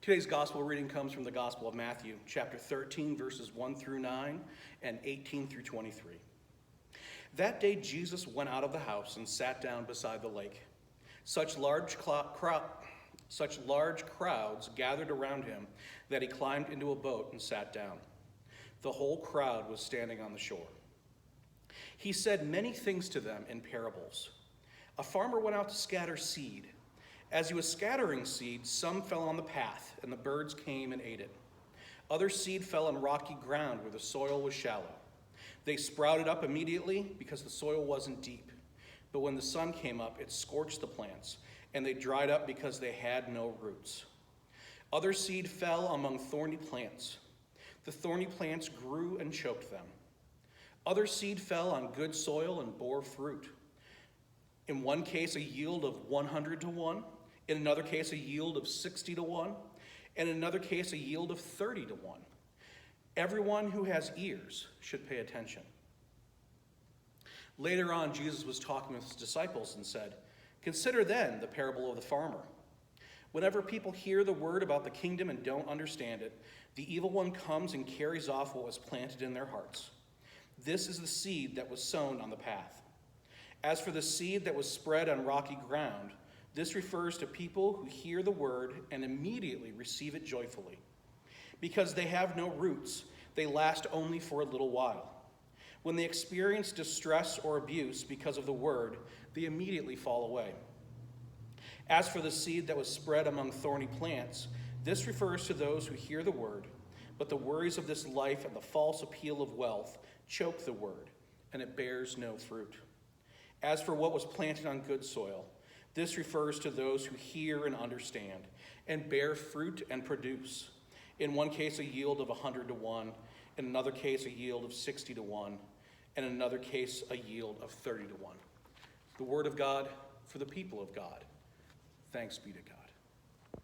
Today's gospel reading comes from the Gospel of Matthew, chapter 13, verses 1 through 9 and 18 through 23. That day Jesus went out of the house and sat down beside the lake. Such large crowds gathered around him that he climbed into a boat and sat down. The whole crowd was standing on the shore. He said many things to them in parables. A farmer went out to scatter seed. As he was scattering seed, some fell on the path, and the birds came and ate it. Other seed fell on rocky ground where the soil was shallow. They sprouted up immediately because the soil wasn't deep. But when the sun came up, it scorched the plants, and they dried up because they had no roots. Other seed fell among thorny plants. The thorny plants grew and choked them. Other seed fell on good soil and bore fruit. In one case, a yield of 100 to 1. In another case, a yield of 60 to 1. And in another case, a yield of 30 to 1. Everyone who has ears should pay attention. Later on, Jesus was talking with his disciples and said, "Consider then the parable of the farmer. Whenever people hear the word about the kingdom and don't understand it, the evil one comes and carries off what was planted in their hearts. This is the seed that was sown on the path. As for the seed that was spread on rocky ground, this refers to people who hear the word and immediately receive it joyfully. Because they have no roots, they last only for a little while. When they experience distress or abuse because of the word, they immediately fall away. As for the seed that was spread among thorny plants, this refers to those who hear the word, but the worries of this life and the false appeal of wealth choke the word, and it bears no fruit. As for what was planted on good soil, this refers to those who hear and understand and bear fruit and produce. In one case, a yield of 100 to 1. In another case, a yield of 60 to 1. And in another case, a yield of 30 to 1. The word of God for the people of God. Thanks be to God.